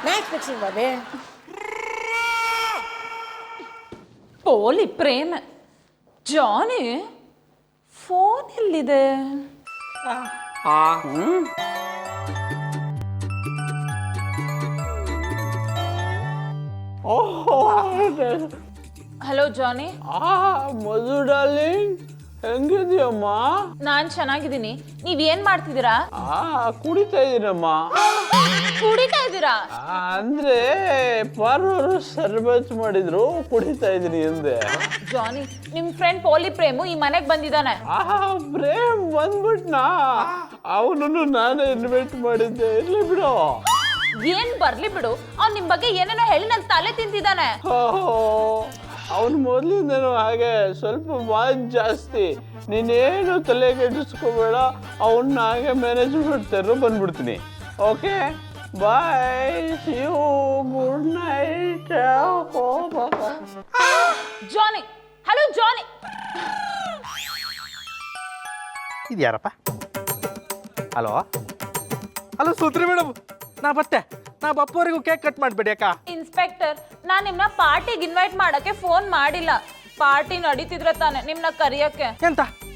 Match fixing Bobby. ಪೋಲಿ ಪ್ರೇಮ. ಜಾನಿ ಫೋನ್ ಎಲ್ಲಿದೆ? Hello Johnny. ಮಧು ಡಾರ್ಲಿಂಗ್, ಹೆಂಗಿದ್ಯಮ್ಮ? ನಾನ್ ಚೆನ್ನಾಗಿದ್ದೀನಿ. ನೀವೇನ್ ಮಾಡ್ತಿದ್ದೀರಾ? ಕುಡಿತಾ ಇದೀನಮ್ಮ. ಕುಡಿತಾ ಇದ್ದೀರಾ? ಅಂದ್ರೆ ಪಾರ್ವರು ಸರ್ಬತ್ ಮಾಡಿದ್ರು, ಕುಡಿತಾ ಇದೀನಿ ಎಂದೆ. ಜಾನಿ, ನಿಮ್ ಫ್ರೆಂಡ್ ಪೋಲಿ ಪ್ರೇಮು ಈ ಮನೆಗ್ ಬಂದಿದ್ದಾನೆ. ಪ್ರೇಮ್ ಬಂದ್ಬಿಟ್ನಾ? ಅವನನ್ನು ನಾನೇ ಇನ್ವೈಟ್ ಮಾಡಿದ್ದೆ. ಇರ್ಲಿ ಬಿಡು. ಏನ್ ಬರ್ಲಿ ಬಿಡು, ಅವ್ನ್ ನಿಮ್ ಬಗ್ಗೆ ಏನೇನೋ ಹೇಳಿ ನನ್ ತಲೆ ತಿಂತಿದ್ದಾನೆ. ಅವನು ಮೊದಲಿಂದನೂ ಹಾಗೆ, ಸ್ವಲ್ಪ ಮಾತು ಜಾಸ್ತಿ. ನೀನೇನು ತಲೆ ಕೆಡಿಸ್ಕೋಬೇಡ, ಅವನ್ನ ಹಾಗೆ ಮ್ಯಾನೇಜ್ ಮಾಡ್ತಾರೋ ಬಂದ್ಬಿಡ್ತೀನಿ. Okay, bye, see you, good night. Johnny, hello Johnny. ಇದ್ಯಾರಪ್ಪ? ಹಲೋ ಹಲೋ ಸೂತ್ರಿ ಮೇಡಮ್, ನಾ ಬಪ್ಪವರೆಗೂ ಕೇಕ್ ಕಟ್ ಮಾಡಿಬಿಡಿ ಅಕ್ಕ. ಇನ್ಸ್ಪೆಕ್ಟರ್, ನಾನ್ ನಿಮ್ನ ಪಾರ್ಟಿಗೆ ಇನ್ವೈಟ್ ಮಾಡಕ್ಕೆ ಫೋನ್ ಮಾಡಿಲ್ಲ. ಪಾರ್ಟಿ ನಡೀತಿದ್ರೆ ತಾನೆ ನಿಮ್ನ ಕರಿಯಕ್ಕೆ.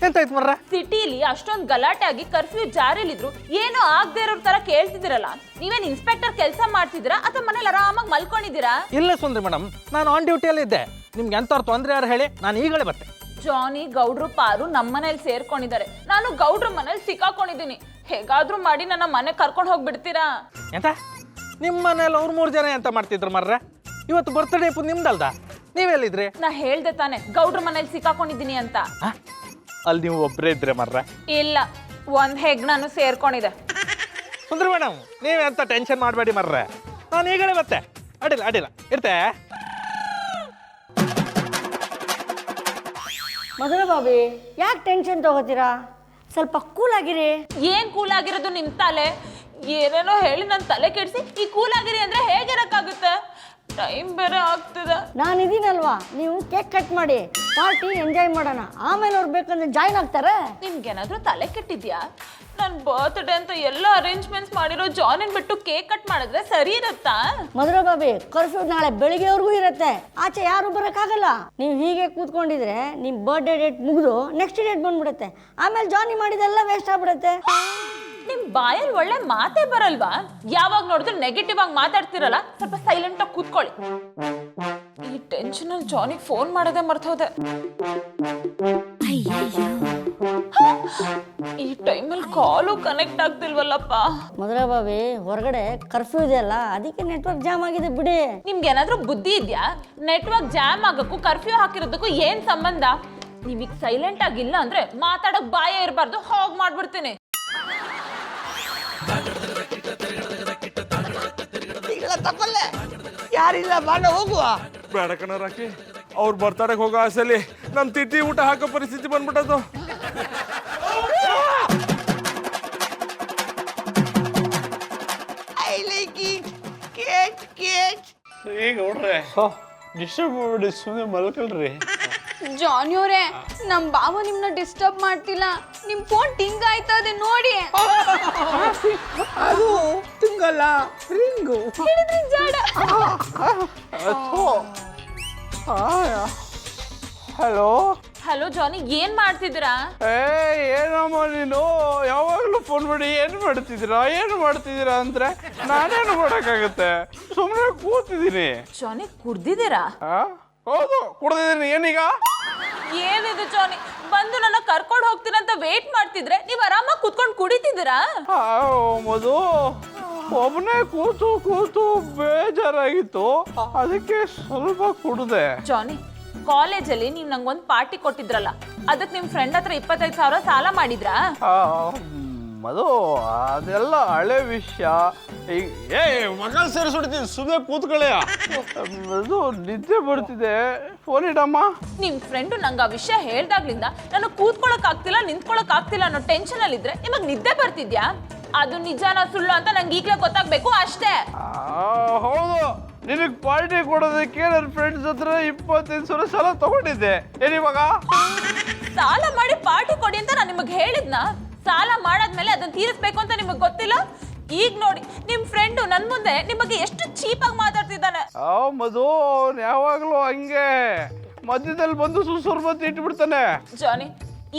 ಎಂತಾಯ್ತು ಮರ್ರ? ಸಿಟಿಲಿ ಅಷ್ಟೊಂದು ಗಲಾಟೆ ಆಗಿ ಕರ್ಫ್ಯೂ ಜಾರಿಲಿದ್ರು ಏನೋ ಆಗದೆ ಇರೋ ತರ ಕೇಳ್ತಿದಿರಲ್ಲ. ನೀವೇನ್ ಇನ್ಸ್ಪೆಕ್ಟರ್ ಕೆಲಸ ಮಾಡ್ತಿದ್ದೀರಾ ಅಥವಾ ಮನೇಲಿ ಆರಾಮಾಗಿ ಮಲ್ಕೊಂಡಿದ್ದೀರಾ? ಇಲ್ಲ ಸುಂದ್ರಿ ಮೇಡಮ್, ನಾನು ಆನ್ ಡ್ಯೂಟಿಯಲ್ಲಿ ಇದ್ದೆ. ನಿಮ್ಗೆ ಎಂತವ್ರು ತೊಂದರೆ ಯಾರು ಹೇಳಿ, ನಾನು ಈಗಲೇ ಬರ್ತೆ. ಜಾನಿ, ಗೌಡ್ರು, ಪಾರು ನಮ್ಮನೇಲಿ ಸೇರ್ಕೊಂಡಿದ್ದಾರೆ. ನಾನು ಗೌಡ್ರ ಮನೇಲಿ ಸಿಕ್ಕಾಕೊಂಡಿದ್ದೀನಿ. ಹೇಗಾದ್ರೂ ಮಾಡಿ ನನ್ನ ಮನೆ ಕರ್ಕೊಂಡು ಹೋಗ್ಬಿಡ್ತೀರಾ? ಎಂತ ನಿಮ್ಮ ಮನೇಲಿ ಅವ್ರು 3 ಜನ ಎಂತ ಮಾಡ್ತಿದ್ರು ಮರ್ರ? ಇವತ್ತು ಬರ್ತ್ಡೇ ನಿಮ್ದಲ್ದ, ನೀವೆಲ್ಲಿದ್ರಿ? ನಾ ಹೇಳ್ದೆ ತಾನೆ ಗೌಡ್ರ ಮನೇಲಿ ಸಿಕ್ಕಾಕೊಂಡಿದ್ದೀನಿ ಅಂತ. ಅಲ್ಲಿ ನೀವು ಒಬ್ಬರೇ ಇದ್ರೆ ಮರ್ರ? ಇಲ್ಲ, ಒಂದ್ ಹೆಗ್ಣನು ಸೇರ್ಕೊಂಡಿದೆ. ಸುಂದ್ರಿ ಮೇಡಮ್, ನೀವೆಂತ ಟೆನ್ಷನ್ ಮಾಡಬೇಡಿ ಮರ್ರ, ನಾನು ಈಗಲೇ ಬರ್ತೆ. ಅಡ್ಡಿಲ್ಲ ಇರ್ತೆ. ಮಧುರ ಬಾಬಿ, ಯಾಕೆ ಟೆನ್ಷನ್ ತಗೋತೀರಾ? ಸ್ವಲ್ಪ ಕೂಲ್ ಆಗಿರಿ. ಏನ್ ಕೂಲ್ ಆಗಿರೋದು ನಿಮ್ ತಲೆ? ಏನೇನೋ ಹೇಳಿ ನನ್ನ ತಲೆ ಕೆಡಿಸಿ ಈ ಕೂಲ್ ಆಗಿರಿ ಅಂದ್ರೆ ಹೇಗಿರಕ್ಕಾಗುತ್ತೆ? ಟೈಮ್ ಬೇರೆ ಆಗ್ತದ. ನಾನು ಇದೀನಲ್ವಾ, ನೀವು ಕೇಕ್ ಕಟ್ ಮಾಡಿ ಪಾರ್ಟಿ ಎಂಜಾಯ್ ಮಾಡೋಣ. ಆಮೇಲೆ ಅವ್ರು ಬೇಕಂದ್ರೆ ಜಾಯ್ನ್ ಆಗ್ತಾರೆ. ನಿಮ್ಗೇನಾದ್ರೂ ತಲೆ ಕೆಟ್ಟಿದ್ಯಾ? ನನ್ನ ಬರ್ತ್ಡೇ ಅಂತ ಎಲ್ಲ ಅರೇಂಜ್ಮೆಂಟ್ಸ್ ಮಾಡಿರೋ ಜಾನಿನ್ ಬಿಟ್ಟು ಕೇಕ್ ಕಟ್ ಮಾಡಿದ್ರೆ ಸರಿ ಇರತ್ತಾ? ಮಧುರ ಬಾಬಿ, ಕರ್ಫ್ಯೂ ನಾಳೆ ಬೆಳಿಗ್ಗೆವರೆಗೂ ಇರುತ್ತೆ. ಆಚೆ ಯಾರು ಬರೋಕ್ಕಾಗಲ್ಲ. ನೀವು ಹೀಗೆ ಕೂತ್ಕೊಂಡಿದ್ರೆ ನಿಮ್ಮ ಬರ್ತ್ಡೇ ಡೇಟ್ ಮುಗಿದು ನೆಕ್ಸ್ಟ್ ಡೇಟ್ ಬಂದ್ಬಿಡುತ್ತೆ. ಆಮೇಲೆ ಜಾನಿ ಮಾಡಿದೆಲ್ಲ ವೇಸ್ಟ್ ಆಗ್ಬಿಡುತ್ತೆ. ನಿಮ್ ಬಾಯಲ್ಲಿ ಒಳ್ಳೆ ಮಾತೇ ಬರಲ್ವಾ? ಯಾವಾಗ ನೋಡಿದ್ರು ನೆಗೆಟಿವ್ ಆಗಿ ಮಾತಾಡ್ತಿರಲ್ಲ. ಸ್ವಲ್ಪ ಸೈಲೆಂಟ್ ಆಗಿ ಕೂತ್ಕೊಳ್ಳಿ. ಈ ಟೆನ್ಷನ್ ಅಲ್ಲಿ ಜಾನಿಗೆ ಫೋನ್ ಮಾಡೋದೇ ಮರ್ತೋದೆ. ಈ ಟೈಮಲ್ಲಿ ಕಾಲು ಕನೆಕ್ಟ್ ಆಗ್ತಿಲ್ವಲ್ಲಪ್ಪ. ಮಧುರ ಬಾಬಿ, ಹೊರಗಡೆ ಕರ್ಫ್ಯೂ ಇದೆಯಲ್ಲ, ಅದಕ್ಕೆ ನೆಟ್ವರ್ಕ್ ಜಾಮ್ ಆಗಿದೆ ಬಿಡಿ. ನಿಮ್ಗೆ ಏನಾದ್ರೂ ಬುದ್ಧಿ ಇದೆಯಾ? ನೆಟ್ವರ್ಕ್ ಜಾಮ್ ಆಗಕ್ಕೂ ಕರ್ಫ್ಯೂ ಹಾಕಿರೋದಕ್ಕೂ ಏನ್ ಸಂಬಂಧ? ನೀವೀಗ ಸೈಲೆಂಟ್ ಆಗಿಲ್ಲ ಅಂದ್ರೆ ಮಾತಾಡಕ್ ಬಾಯ ಇರಬಾರ್ದು. ಹೋಗ್ ಮಾಡ್ಬಿಡ್ತೀನಿ. ಯಾರಿಲ್ಲ, ಬಾಣ ಹೋಗುವ. ಬೇಡ ಕಣ ರಾಕಿ, ಅವ್ರು ಬರ್ತಾಡಕ್ ಹೋಗೋ ಆಸೆಲಿ ನಮ್ ತಿಥಿ ಊಟ ಹಾಕೋ ಪರಿಸ್ಥಿತಿ ಬಂದ್ಬಿಟ್ಟದು. ಈಗ ನೋಡ್ರೆ ಡಿಸ್ಟರ್ಬ್ ಮಾಡ್ಬಿಡಿ, ಸುಮ್ಮನೆ ಮಲ್ಕಲ್ರಿ. ಜಾನಿ ಅವರೇ, ನಮ್ ಬಾವ ನಿಮ್ನ ಡಿಸ್ಟರ್ಬ್ ಮಾಡ್ತಿಲ್ಲ. ನಿಮ್ ಫೋನ್ ಟಿಂಗ್ ಆಯ್ತಾ ಇದೆ ನೋಡಿ. ಅದು ತಿಂಗಲ್ಲ, ರಿಂಗು. ಹಲೋ ಹಲೋ ಜಾನಿ, ಏನ್ ಮಾಡ್ತಿದ್ದೀರಾ? ಏನಮ್ಮ ನೀನು ಯಾವಾಗಲೂ ಫೋನ್ ಮಾಡಿ ಏನು ಮಾಡ್ತಿದ್ದೀರಾ ಅಂದ್ರೆ ನಾನೇನು ಮಾಡೋಕ್ಕಾಗತ್ತೆ? ಸುಮ್ಮನೆ ಕೂತಿದ್ದೀನಿ. ಜಾನಿ, ಕುಡ್ದಿದ್ದೀರಾ? ಹೌದು, ಕುಡ್ದಿದ್ದೀನಿ. ಏನೀಗ? ಏನಿದು ಜಾನಿ, ಬಂದು ನನ್ನ ಕರ್ಕೊಂಡು ಹೋಗ್ತೀರಂತ ವೇಟ್ ಮಾಡ್ತಿದ್ರೆ ನೀವ್ ಆರಾಮಾಗಿ ಕುತ್ಕೊಂಡು ಕುಡಿತಿದ್ದೀರಾ? ಮಧು, ಒಬ್ಬನೇ ಕೂತು ಬೇಜಾರಾಗಿತ್ತು, ಅದಕ್ಕೆ ಸ್ವಲ್ಪ ಕುಡ್ದೆ. ಜಾನಿ, ಕಾಲೇಜಲ್ಲಿ ನೀವ್ ನಂಗೊಂದು ಪಾರ್ಟಿ ಕೊಟ್ಟಿದ್ರಲ್ಲ, ಅದಕ್ಕೆ ನಿಮ್ ಫ್ರೆಂಡ್ ಹತ್ರ 25,000 ಸಾಲ ಮಾಡಿದ್ರಾ? ಮಧು, ಅದೆಲ್ಲ ಹಳೆ ವಿಷಯ. ಈಗ ಮಗ ಸೇರಿಸ್ಬಿಡ್ತೀನಿ, ಸುಮ್ಮನೆ ಕೂತ್ಕೊಳ್ಳೆಯ. ಮಧು, ನಿದ್ದೆ ಬರ್ತಿದೆ, ಫೋನ್ ಇಡಮ್ಮ. ನಿಮ್ ಫ್ರೆಂಡು ನಂಗೆ ಆ ವಿಷಯ ಹೇಳ್ದಾಗ್ಲಿಂದ ನಾನು ಕೂತ್ಕೊಳಕ್ ಆಗ್ತಿಲ್ಲ, ನಿಂತ್ಕೊಳಕ್ ಆಗ್ತಿಲ್ಲ ಅನ್ನೋ ಟೆನ್ಷನ್ ಅಲ್ಲಿ ಇದ್ರೆ ನಿಮಗ್ ನಿದ್ದೆ ಬರ್ತಿದ್ಯಾ? ಅದು ನಿಜಾನ ಸುಳ್ಳು ಅಂತ ನಂಗೆ ಈಗಲೇ ಗೊತ್ತಾಗ್ಬೇಕು ಅಷ್ಟೇ. ಹೌದು, ನಿನಗೆ ಪಾರ್ಟಿ ಕೊಡೋದಕ್ಕೆ ನನ್ನ ಫ್ರೆಂಡ್ಸ್ ಹತ್ರ 25,000 ಸಾಲ ತಗೊಂಡಿದ್ದೆ. ಏನಿವಾಗ ಸಾಲ ಮಾಡಿ ಪಾರ್ಟಿ ಕೊಡಿ ಅಂತ ನಾನು ನಿಮಗೆ ಹೇಳಿದ್ನ? ಸಾಲ ಮಾಡಾದ್ಮೇಲೆ ಅದನ್ನ ತೀರಿಸ್ಬೇಕು ಅಂತ ನಿಮಗೆ ಗೊತ್ತಿಲ್ಲ? ಈಗ ನೋಡಿ, ನಿಮ್ ಫ್ರೆಂಡು ನನ್ ಮುಂದೆ ನಿಮಗೆ ಎಷ್ಟು ಚೀಪ್ ಆಗಿ ಮಾತಾಡ್ತಿದ್ದಾನೆ. ಮಧು, ಅವ್ನು ಯಾವಾಗ್ಲೂ ಹಂಗೆ. ಮಧ್ಯದಲ್ಲಿ ಬಂದು ಸುಸುರ್ ಬತ್ತಿ ಇಟ್ಬಿಡ್ತಾನೆ. ಜಾನಿ,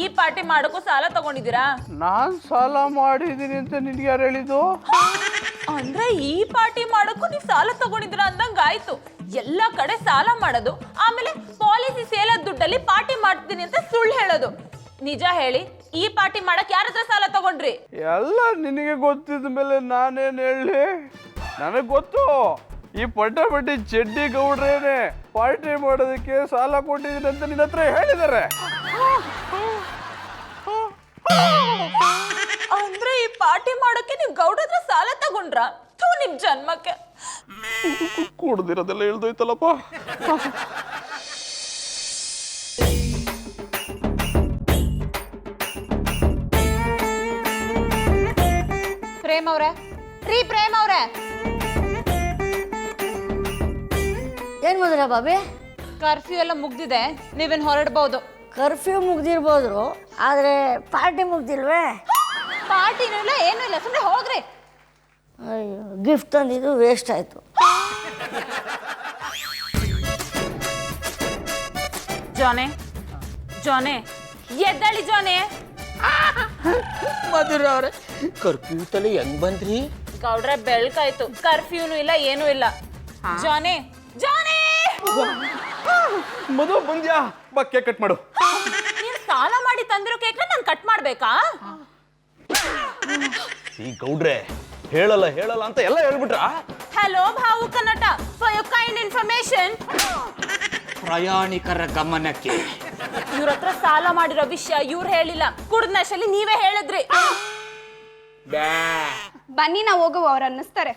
ಈ ಪಾರ್ಟಿ ಮಾಡೋಕ್ಕೂ ಸಾಲ ತಗೊಂಡಿದ್ದೀರಾ? ನಾನ್ ಸಾಲ ಮಾಡಿದೀನಿ ಅಂತ ನಿನ್ಗೆ ಯಾರು ಹೇಳಿದ್ದು? ಅಂದ್ರೆ ಈ ಪಾರ್ಟಿ ಮಾಡೋಕ್ಕೂ ನೀವು ಸಾಲ ತಗೊಂಡಿದ್ದೀರಾ ಅಂದಂಗ ಆಯ್ತು. ಎಲ್ಲ ಕಡೆ ಸಾಲ ಮಾಡೋದು, ಆಮೇಲೆ ಪಾಲಿಸಿ ಸೇಲದ ದುಡ್ಡಲ್ಲಿ ಪಾರ್ಟಿ ಮಾಡ್ತೀನಿ ಅಂತ ಸುಳ್ಳು ಹೇಳೋದು. ನಿಜ ಹೇಳಿ, ಈ ಪಾರ್ಟಿ ಮಾಡಕ್ ಯಾರ ಹತ್ರ ಸಾಲ ತಗೊಂಡ್ರಿ? ಎಲ್ಲ ನಿನಗೆ ಗೊತ್ತಿದ ಮೇಲೆ ನಾನೇನ್ ಹೇಳಿ? ನನಗ್ ಗೊತ್ತು, ಈ ಪಟ್ಟಿ ಚೆಡ್ಡಿ ಗೌಡ್ರೇನೆ ಪಾರ್ಟಿ ಮಾಡೋದಕ್ಕೆ ಸಾಲ ಕೊಟ್ಟಿದ್ದೀನಿ ಅಂತ ನಿನ್ನ ಹತ್ರ ಹೇಳಿದ್ದಾರೆ. ಅಂದ್ರೆ ಈ ಪಾರ್ಟಿ ಮಾಡೋಕೆ ನೀವು ಗೌಡ ಹತ್ರ ಸಾಲ ತಗೊಂಡ್ರ? ಥೂ, ನಿಮ್ ಜನ್ಮಕ್ಕೆ. ಕೂಡ್ದಿರೋದೆಲ್ಲ ಹೇಳ್ದೋಯ್ತಲ್ಲಪ್ಪ. ಪ್ರೇಮ್ ಅವ್ರೆ, ಪ್ರೇಮ್ ಅವ್ರೆ, ಏನು ಮಾಡಿದ್ರ ಬಾಬಿ? ಕರ್ಫ್ಯೂ ಎಲ್ಲ ಮುಗ್ದಿದೆ, ನೀವೇನ್ ಹೊರಡ್ಬೋದು. ಕರ್ಫ್ಯೂ ಮುಗ್ದಿರ್ಬೋದು, ಆದರೆ ಪಾರ್ಟಿ ಮುಗ್ದಿಲ್ವೇ? ಪಾರ್ಟಿನೂ ಇಲ್ಲ, ಏನೂ ಇಲ್ಲ, ಸುಮ್ಮನೆ ಹೋಗ್ರಿ. ಅಯ್ಯೋ, ಗಿಫ್ಟ್ ತಂದಿದ್ದು ವೇಸ್ಟ್ ಆಯಿತು. ಜಾನೆ, ಜಾನೆ, ಎದ್ದಳಿ ಜಾನೆ. ಮಧುರ ಅವ್ರೆ, ಕರ್ಫ್ಯೂ ತಲೆ ಹೆಂಗ್ ಬಂದ್ರಿ? ಗೌಡ್ರೆ ಬೆಳ್ಕಾಯ್ತು, ಕರ್ಫ್ಯೂನು ಇಲ್ಲ, ಏನೂ ಇಲ್ಲ. ಜಾನೆ, ಜಾನೆ, ಮದುವೆ ಬಂದ್ಯಾ? ಬಾ ಕೇಕ್ ಕಟ್ ಮಾಡು. ನೀನ್ ಸಾಲ ಮಾಡಿ ತಂದಿರೋ ಕೇಕ್ನ ನಾನು ಕಟ್ ಮಾಡ್ಬೇಕಾ? ಈ ಗೌಡ್ರೆ ಹೇಳಲ್ಲ ಅಂತ ಎಲ್ಲ ಹೇಳ್ಬಿಟ್ರ. ಹಲೋ ಭಾವುಕ ನಟ, ಫಾರ್ ಯೋರ್ ಕೈಂಡ್ ಇನ್ಫಾರ್ಮೇಶನ್. ಪ್ರಯಾಣಿಕರ ಗಮನಕ್ಕೆ, ಇವ್ರ ಹತ್ರ ಸಾಲ ಮಾಡಿರೋ ವಿಷಯ ಇವ್ರು ಹೇಳಿಲ್ಲ, ಕುಡ್ದ ನಶೆಯಲ್ಲಿ ನೀವೇ ಹೇಳಿದ್ರಿ. ಬನ್ನಿ ನಾವು ಹೋಗುವ, ಅವ್ರು ಅನ್ನಿಸ್ತಾರೆ.